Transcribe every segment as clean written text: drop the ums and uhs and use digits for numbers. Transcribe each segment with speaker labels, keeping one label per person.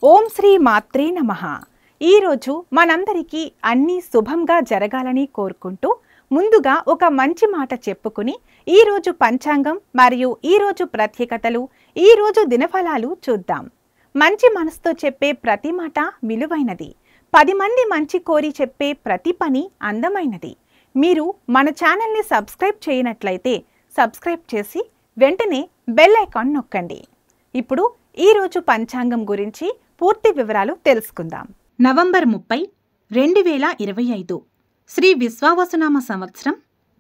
Speaker 1: ఓం శ్రీ మాత్రే నమః. ఈరోజు మనందరికీ అన్నీ శుభంగా జరగాలని కోరుకుంటూ ముందుగా ఒక మంచి మాట చెప్పుకుని ఈరోజు పంచాంగం మరియు ఈరోజు ప్రత్యేకతలు, ఈరోజు దినఫలాలు చూద్దాం. మంచి మనసుతో చెప్పే ప్రతి మాట విలువైనది. 10 మంది మంచి కోరి చెప్పే ప్రతి పని అందమైనది. మీరు మన ఛానల్ని సబ్స్క్రైబ్ చేయనట్లయితే సబ్స్క్రైబ్ చేసి వెంటనే బెల్ ఐకాన్ నొక్కండి. ఇప్పుడు ఈరోజు పంచాంగం గురించి పూర్తి వివరాలు తెలుసుకుందాం.
Speaker 2: నవంబర్ 30, 2025 శ్రీ విశ్వావసునామ సంవత్సరం,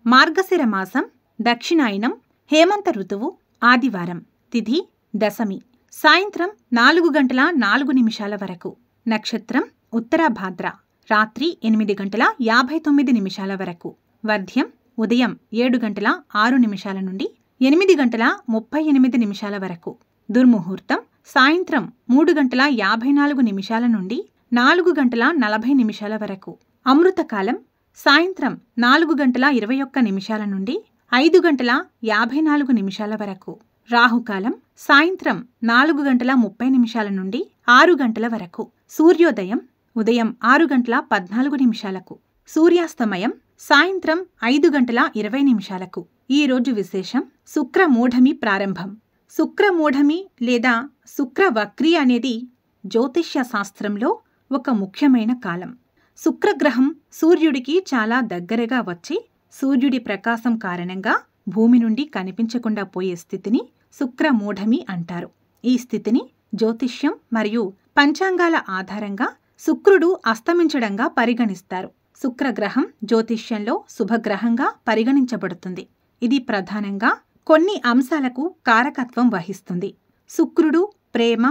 Speaker 2: మార్గశిర మాసం, దక్షిణాయనం, హేమంత ఋతువు, ఆదివారం, తిథి దశమి, సాయంత్రం 4:04 వరకు, నక్షత్రం ఉత్తరాభాద్ర, రాత్రి 8:59 వరకు, వర్ధ్యం ఉదయం 7:06 నుండి 8:38 వరకు, దుర్ముహూర్తం సాయంత్రం 3:54 నుండి 4:40 వరకు, అమృతకాలం సాయంత్రం 4:21 నుండి 5:54 వరకు, రాహుకాలం సాయంత్రం 4:30 నుండి 6 గంటల వరకు, సూర్యోదయం ఉదయం 6:14 సూర్యాస్తమయం సాయంత్రం 5:20 ఈరోజు విశేషం శుక్రమూఢమి ప్రారంభం. శుక్రమూఢమి లేదా శుక్రవక్రి అనేది జ్యోతిష్య శాస్త్రంలో ఒక ముఖ్యమైన కాలం. శుక్రగ్రహం సూర్యుడికి చాలా దగ్గరగా వచ్చి సూర్యుడి ప్రకాశం కారణంగా భూమి నుండి కనిపించకుండా పోయే స్థితిని శుక్రమూఢమి అంటారు. ఈ స్థితిని జ్యోతిష్యం మరియు పంచాంగాల ఆధారంగా శుక్రుడు అస్తమించడంగా పరిగణిస్తారు. శుక్రగ్రహం జ్యోతిష్యంలో శుభగ్రహంగా పరిగణించబడుతుంది. ఇది ప్రధానంగా కొన్ని అంశాలకు కారకత్వం వహిస్తుంది. శుక్రుడు ప్రేమ,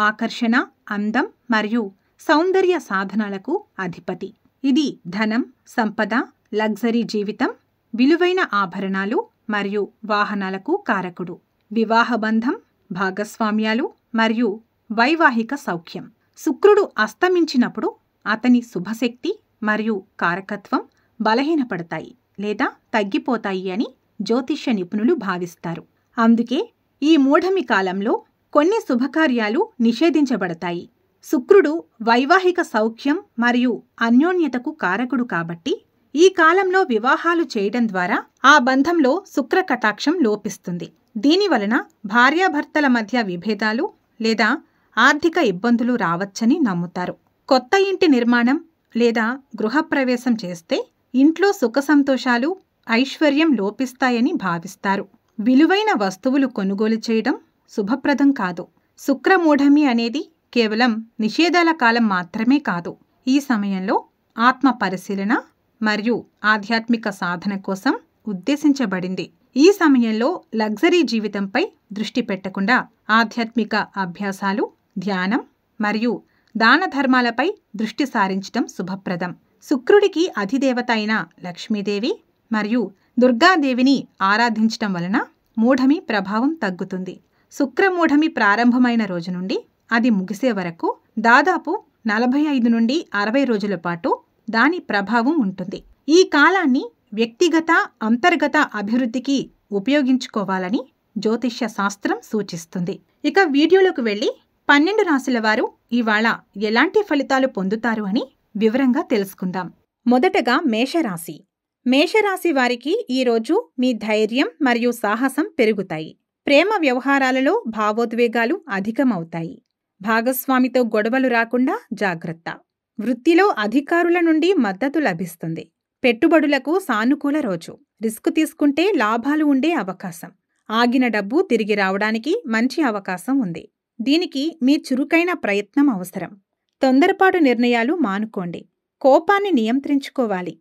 Speaker 2: ఆకర్షణ, అందం మరియు సౌందర్య సాధనాలకు అధిపతి. ఇది ధనం, సంపద, లగ్జరీ జీవితం, విలువైన ఆభరణాలు మరియు వాహనాలకు కారకుడు. వివాహబంధం, భాగస్వామ్యాలు మరియు వైవాహిక సౌఖ్యం. శుక్రుడు అస్తమించినప్పుడు అతని శుభశక్తి మరియు కారకత్వం బలహీనపడతాయి లేదా తగ్గిపోతాయి అని జ్యోతిష్య నిపుణులు భావిస్తారు. అందుకే ఈ మూఢమి కాలంలో కొన్ని శుభకార్యాలు నిషేధించబడతాయి. శుక్రుడు వైవాహిక సౌఖ్యం మరియు అన్యోన్యతకు కారకుడు కాబట్టి ఈ కాలంలో వివాహాలు చేయడం ద్వారా ఆ బంధంలో శుక్ర కటాక్షం లోపిస్తుంది. దీనివలన భార్యాభర్తల మధ్య విభేదాలు లేదా ఆర్థిక ఇబ్బందులు రావచ్చని నమ్ముతారు. కొత్త ఇంటి నిర్మాణం లేదా గృహప్రవేశం చేస్తే ఇంట్లో సుఖ సంతోషాలు, ఐశ్వర్యం లోపిస్తాయని భావిస్తారు. విలువైన వస్తువులు కొనుగోలు చేయడం శుభప్రదం కాదు. శుక్రమూఢమి అనేది కేవలం నిషేధాల కాలం మాత్రమే కాదు. ఈ సమయంలో ఆత్మ పరిశీలన మరియు ఆధ్యాత్మిక సాధన కోసం ఉద్దేశించబడింది. ఈ సమయంలో లగ్జరీ జీవితంపై దృష్టి పెట్టకుండా ఆధ్యాత్మిక అభ్యాసాలు, ధ్యానం మరియు దాన ధర్మాలపై దృష్టి సారించడం శుభప్రదం. శుక్రుడికి అధిదేవత అయిన లక్ష్మీదేవి మరియు దుర్గాదేవిని ఆరాధించటం వలన మూఢమి ప్రభావం తగ్గుతుంది. శుక్రమూఢమి ప్రారంభమైన రోజు నుండి అది ముగిసే వరకు దాదాపు 45 నుండి 60 రోజుల పాటు దాని ప్రభావం ఉంటుంది. ఈ కాలాన్ని వ్యక్తిగత, అంతర్గత అభివృద్ధికి ఉపయోగించుకోవాలని జ్యోతిష్య శాస్త్రం సూచిస్తుంది. ఇక వీడియోలోకి వెళ్ళి 12 రాశుల వారు ఇవాళ ఎలాంటి ఫలితాలు పొందుతారు అని వివరంగా తెలుసుకుందాం. మొదటగా మేషరాశి. మేషరాశి వారికి ఈరోజు మీ ధైర్యం మరియు సాహసం పెరుగుతాయి. ప్రేమ వ్యవహారాలలో భావోద్వేగాలు అధికమవుతాయి. భాగస్వామితో గొడవలు రాకుండా జాగ్రత్త. వృత్తిలో అధికారుల నుండి మద్దతు లభిస్తుంది. పెట్టుబడులకు సానుకూల రోజు. రిస్క్ తీసుకుంటే లాభాలు ఉండే అవకాశం. ఆగిన డబ్బు తిరిగి రావడానికి మంచి అవకాశం ఉంది. దీనికి మీ చురుకైన ప్రయత్నం అవసరం. తొందరపాటు నిర్ణయాలు మానుకోండి. కోపాన్ని నియంత్రించుకోవాలి.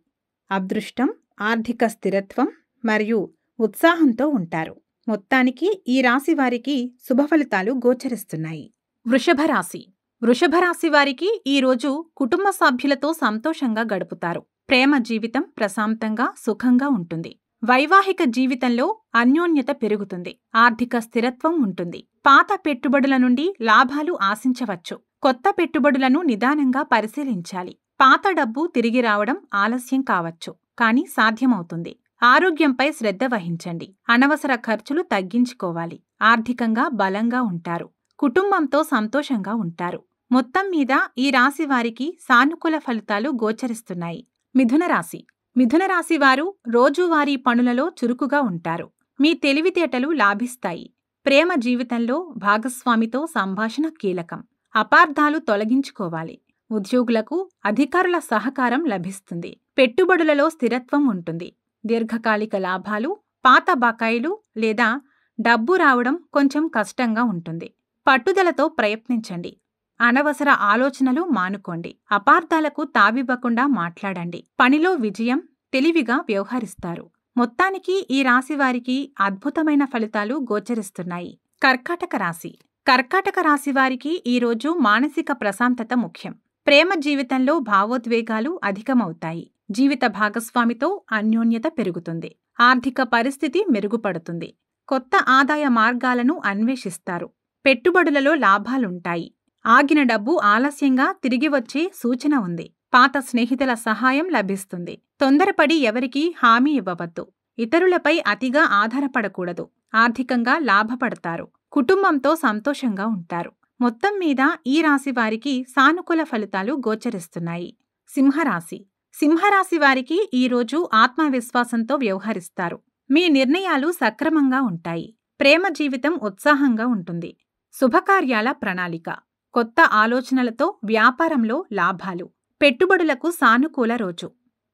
Speaker 2: అదృష్టం, ఆర్థిక స్థిరత్వం మరియు ఉత్సాహంతో ఉంటారు. మొత్తానికి ఈ రాశి వారికి శుభఫలితాలు గోచరిస్తున్నాయి. వృషభ రాశి. వృషభ రాశి వారికి ఈరోజు కుటుంబ సభ్యులతో సంతోషంగా గడుపుతారు. ప్రేమ జీవితం ప్రశాంతంగా, సుఖంగా ఉంటుంది. వైవాహిక జీవితంలో అన్యోన్యత పెరుగుతుంది. ఆర్థిక స్థిరత్వం ఉంటుంది. పాత పెట్టుబడుల నుండి లాభాలు ఆశించవచ్చు. కొత్త పెట్టుబడులను నిదానంగా పరిశీలించాలి. పాత డబ్బు తిరిగి రావడం ఆలస్యం కావచ్చు, కానీ సాధ్యమవుతుంది. ఆరోగ్యంపై శ్రద్ధ వహించండి. అనవసర ఖర్చులు తగ్గించుకోవాలి. ఆర్థికంగా బలంగా ఉంటారు. కుటుంబంతో సంతోషంగా ఉంటారు. మొత్తం మీద ఈ రాశి వారికి సానుకూల ఫలితాలు గోచరిస్తున్నాయి. మిథున రాశి. మిథున రాశి వారు రోజువారీ పనులలో చురుకుగా ఉంటారు. మీ తెలివితేటలు లాభిస్తాయి. ప్రేమ జీవితంలో భాగస్వామితో సంభాషణ కీలకం. అపార్థాలు తొలగించుకోవాలి. ఉద్యోగులకు అధికారుల సహకారం లభిస్తుంది. పెట్టుబడులలో స్థిరత్వం ఉంటుంది. దీర్ఘకాలిక లాభాలు, పాత బకాయిలు లేదా డబ్బు రావడం కొంచెం కష్టంగా ఉంటుంది. పట్టుదలతో ప్రయత్నించండి. అనవసర ఆలోచనలు మానుకోండి. అపార్థాలకు తావివ్వకుండా మాట్లాడండి. పనిలో విజయం, తెలివిగా వ్యవహరిస్తారు. మొత్తానికి ఈ రాశివారికి అద్భుతమైన ఫలితాలు గోచరిస్తున్నాయి. కర్కాటక రాశి. కర్కాటక రాశివారికి ఈరోజు మానసిక ప్రశాంతత ముఖ్యం. ప్రేమ జీవితంలో భావోద్వేగాలు అధికమవుతాయి. జీవిత భాగస్వామితో అన్యోన్యత పెరుగుతుంది. ఆర్థిక పరిస్థితి మెరుగుపడుతుంది. కొత్త ఆదాయ మార్గాలను అన్వేషిస్తారు. పెట్టుబడులలో లాభాలుంటాయి. ఆగిన డబ్బు ఆలస్యంగా తిరిగి వచ్చే సూచన ఉంది. పాత స్నేహితుల సహాయం లభిస్తుంది. తొందరపడి ఎవరికీ హామీ ఇవ్వవద్దు. ఇతరులపై అతిగా ఆధారపడకూడదు. ఆర్థికంగా లాభపడతారు. కుటుంబంతో సంతోషంగా ఉంటారు. మొత్తం మీద ఈ రాశివారికి సానుకూల ఫలితాలు గోచరిస్తున్నాయి. సింహరాశి. సింహరాశి వారికి ఈరోజు ఆత్మవిశ్వాసంతో వ్యవహరిస్తారు. మీ నిర్ణయాలు సక్రమంగా ఉంటాయి. ప్రేమ జీవితం ఉత్సాహంగా ఉంటుంది. శుభకార్యాల ప్రణాళిక. కొత్త ఆలోచనలతో వ్యాపారంలో లాభాలు. పెట్టుబడులకు సానుకూల రోజు.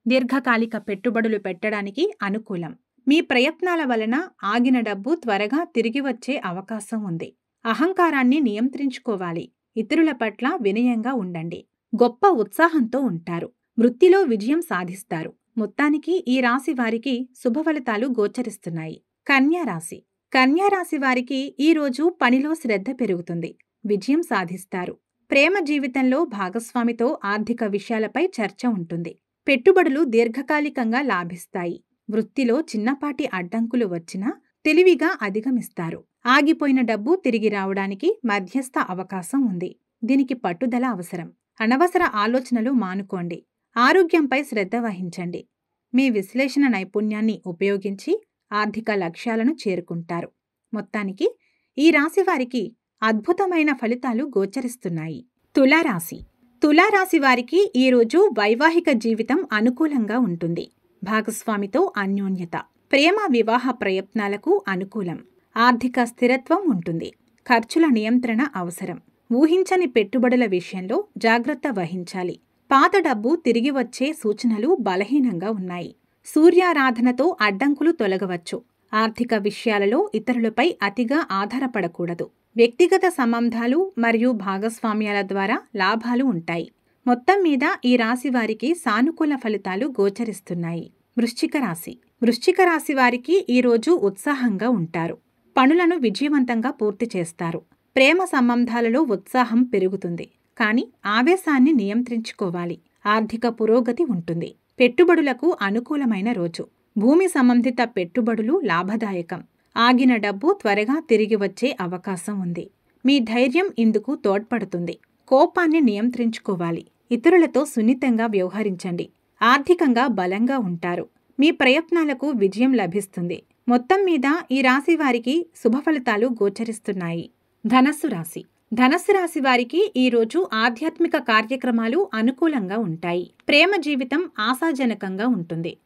Speaker 2: దీర్ఘకాలిక పెట్టుబడులు పెట్టడానికి అనుకూలం. మీ ప్రయత్నాల వలన ఆగిన డబ్బు త్వరగా తిరిగి వచ్చే అవకాశం ఉంది. అహంకారాన్ని నియంత్రించుకోవాలి. ఇతరుల పట్ల వినయంగా ఉండండి. గొప్ప ఉత్సాహంతో ఉంటారు. వృత్తిలో విజయం సాధిస్తారు. మొత్తానికి ఈ రాశి వారికి శుభఫలితాలు గోచరిస్తున్నాయి. కన్యారాశి. కన్యారాశి వారికి ఈరోజు పనిలో శ్రద్ధ పెరుగుతుంది. విజయం సాధిస్తారు. ప్రేమ జీవితంలో భాగస్వామితో ఆర్థిక విషయాలపై చర్చ ఉంటుంది. పెట్టుబడులు దీర్ఘకాలికంగా లాభిస్తాయి. వృత్తిలో చిన్నపాటి అడ్డంకులు వచ్చినా తెలివిగా అధిగమిస్తారు. ఆగిపోయిన డబ్బు తిరిగి రావడానికి మధ్యస్థ అవకాశం ఉంది. దీనికి పట్టుదల అవసరం. అనవసర ఆలోచనలు మానుకోండి. ఆరోగ్యంపై శ్రద్ధ వహించండి. మీ విశ్లేషణ నైపుణ్యాన్ని ఉపయోగించి ఆర్థిక లక్ష్యాలను చేరుకుంటారు. మొత్తానికి ఈ రాశివారికి అద్భుతమైన ఫలితాలు గోచరిస్తున్నాయి. తులారాశి. తులారాశి వారికి ఈరోజు వైవాహిక జీవితం అనుకూలంగా ఉంటుంది. భాగస్వామితో అన్యోన్యత. ప్రేమ వివాహ ప్రయత్నాలకు అనుకూలం. ఆర్థిక స్థిరత్వం ఉంటుంది. ఖర్చుల నియంత్రణ అవసరం. ఊహించని పెట్టుబడుల విషయంలో జాగ్రత్త వహించాలి. పాత డబ్బు తిరిగి వచ్చే సూచనలు బలహీనంగా ఉన్నాయి. సూర్యారాధనతో అడ్డంకులు తొలగవచ్చు. ఆర్థిక విషయాలలో ఇతరులపై అతిగా ఆధారపడకూడదు. వ్యక్తిగత సంబంధాలు మరియు భాగస్వామ్యాల ద్వారా లాభాలు ఉంటాయి. మొత్తం మీద ఈ రాశి వారికి సానుకూల ఫలితాలు గోచరిస్తున్నాయి. వృశ్చిక రాశి. వృశ్చిక రాశి వారికి ఈరోజు ఉత్సాహంగా ఉంటారు. పనులను విజయవంతంగా పూర్తి చేస్తారు. ప్రేమ సంబంధాలలో ఉత్సాహం పెరుగుతుంది. కానీ ఆవేశాన్ని నియంత్రించుకోవాలి. ఆర్థిక పురోగతి ఉంటుంది. పెట్టుబడులకు అనుకూలమైన రోజు. భూమి సంబంధిత పెట్టుబడులు లాభదాయకం. ఆగిన డబ్బు త్వరగా తిరిగి వచ్చే అవకాశం ఉంది. మీ ధైర్యం ఇందుకు తోడ్పడుతుంది. కోపాన్ని నియంత్రించుకోవాలి. ఇతరులతో సున్నితంగా వ్యవహరించండి. ఆర్థికంగా బలంగా ఉంటారు. మీ ప్రయత్నాలకు విజయం లభిస్తుంది. మొత్తం మీద ఈ రాశి వారికి శుభఫలితాలు గోచరిస్తున్నాయి. ధనస్సు రాశి. ధనస్సు రాశి వారికి ఈరోజు ఆధ్యాత్మిక కార్యక్రమాలు అనుకూలంగా ఉంటాయి. ప్రేమ జీవితం ఆశాజనకంగా ఉంటుంది.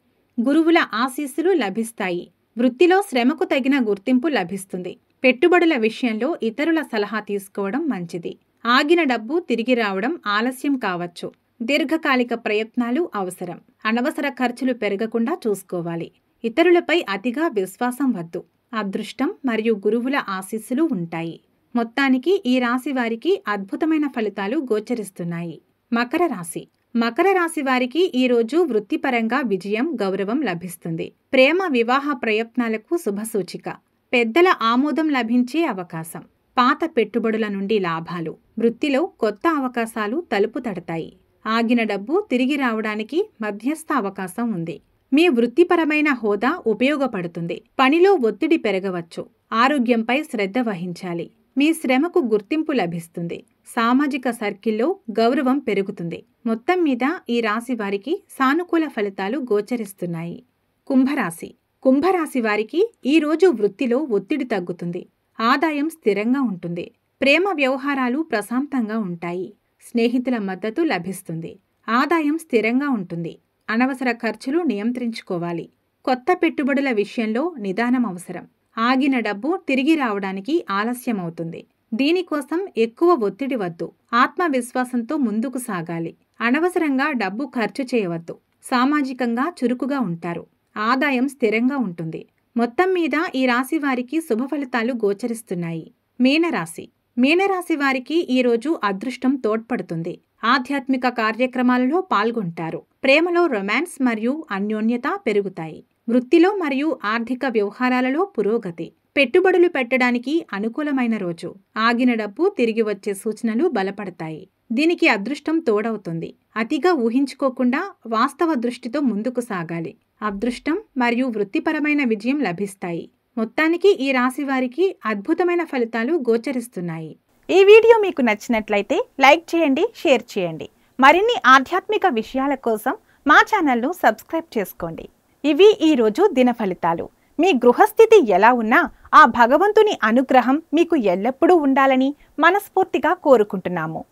Speaker 2: గురువుల ఆశీస్సులు లభిస్తాయి. వృత్తిలో శ్రమకు తగిన గుర్తింపు లభిస్తుంది. పెట్టుబడుల విషయంలో ఇతరుల సలహా తీసుకోవడం మంచిది. ఆగిన డబ్బు తిరిగి రావడం ఆలస్యం కావచ్చు. దీర్ఘకాలిక ప్రయత్నాలు అవసరం. అనవసర ఖర్చులు పెరగకుండా చూసుకోవాలి. ఇతరులపై అతిగా విశ్వాసం వద్దు. అదృష్టం మరియు గురువుల ఆశీస్సులు ఉంటాయి. మొత్తానికి ఈ రాశి వారికి అద్భుతమైన ఫలితాలు గోచరిస్తున్నాయి. మకర రాశి. మకర రాశి వారికి ఈరోజు వృత్తిపరంగా విజయం, గౌరవం లభిస్తుంది. ప్రేమ వివాహ ప్రయత్నాలకు శుభసూచిక. పెద్దల ఆమోదం లభించే అవకాశం. పాత పెట్టుబడుల నుండి లాభాలు. వృత్తిలో కొత్త అవకాశాలు తలుపు తడతాయి. ఆగిన డబ్బు తిరిగి రావడానికి మధ్యస్థ అవకాశం ఉంది. మీ వృత్తిపరమైన హోదా ఉపయోగపడుతుంది. పనిలో ఒత్తిడి పెరగవచ్చు. ఆరోగ్యంపై శ్రద్ధ వహించాలి. మీ శ్రమకు గుర్తింపు లభిస్తుంది. సామాజిక సర్కిల్లో గౌరవం పెరుగుతుంది. మొత్తం మీద ఈ రాశి వారికి సానుకూల ఫలితాలు గోచరిస్తున్నాయి. కుంభరాశి. కుంభరాశి వారికి ఈరోజు వృత్తిలో ఒత్తిడి తగ్గుతుంది. ఆదాయం స్థిరంగా ఉంటుంది. ప్రేమ వ్యవహారాలు ప్రశాంతంగా ఉంటాయి. స్నేహితుల మద్దతు లభిస్తుంది. ఆదాయం స్థిరంగా ఉంటుంది. అనవసర ఖర్చులు నియంత్రించుకోవాలి. కొత్త పెట్టుబడుల విషయంలో నిదానం అవసరం. ఆగిన డబ్బు తిరిగి రావడానికి ఆలస్యమవుతుంది. దీనికోసం ఎక్కువ ఒత్తిడి వద్దు. ఆత్మవిశ్వాసంతో ముందుకు సాగాలి. అనవసరంగా డబ్బు ఖర్చు చేయవద్దు. సామాజికంగా చురుకుగా ఉంటారు. ఆదాయం స్థిరంగా ఉంటుంది. మొత్తం మీద ఈ రాశి వారికి శుభ ఫలితాలు గోచరిస్తున్నాయి. మీనరాశి. మీనరాశి వారికి ఈరోజు అదృష్టం తోడ్పడుతుంది. ఆధ్యాత్మిక కార్యక్రమాలలో పాల్గొంటారు. ప్రేమలో రొమాన్స్ మరియు అన్యోన్యత పెరుగుతాయి. వృత్తిలో మరియు ఆర్థిక వ్యవహారాలలో పురోగతి. పెట్టుబడులు పెట్టడానికి అనుకూలమైన రోజు. ఆగిన డబ్బు తిరిగి వచ్చే సూచనలు బలపడతాయి. దీనికి అదృష్టం తోడవుతుంది. అతిగా ఊహించుకోకుండా వాస్తవ దృష్టితో ముందుకు సాగాలి. అదృష్టం మరియు వృత్తిపరమైన విజయం లభిస్తాయి. మొత్తానికి ఈ రాశి వారికి అద్భుతమైన ఫలితాలు గోచరిస్తున్నాయి.
Speaker 1: ఈ వీడియో మీకు నచ్చినట్లయితే లైక్ చేయండి, షేర్ చేయండి. మరిన్ని ఆధ్యాత్మిక విషయాల కోసం మా ఛానల్ను సబ్స్క్రైబ్ చేసుకోండి. ఇవి ఈరోజు దిన ఫలితాలు. మీ గృహస్థితి ఎలా ఉన్నా ఆ భగవంతుని అనుగ్రహం మీకు ఎల్లప్పుడూ ఉండాలని మనస్ఫూర్తిగా కోరుకుంటున్నాము.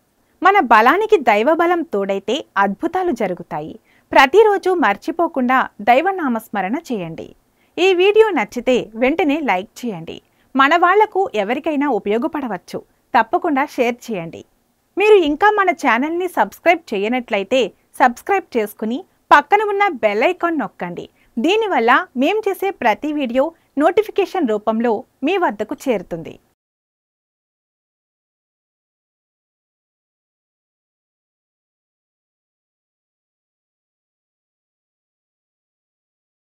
Speaker 1: మన బలానికి దైవబలం తోడైతే అద్భుతాలు జరుగుతాయి. ప్రతిరోజు మర్చిపోకుండా దైవనామస్మరణ చేయండి. ఈ వీడియో నచ్చితే వెంటనే లైక్ చేయండి. మన వాళ్లకు ఎవరికైనా ఉపయోగపడవచ్చు. తప్పకుండా షేర్ చేయండి. మీరు ఇంకా మన ఛానల్ని సబ్స్క్రైబ్ చేయనట్లయితే సబ్స్క్రైబ్ చేసుకుని పక్కన ఉన్న బెల్ ఐకాన్ నొక్కండి. దీనివల్ల మేం చేసే ప్రతి వీడియో నోటిఫికేషన్ రూపంలో మీ వద్దకు చేరుతుంది.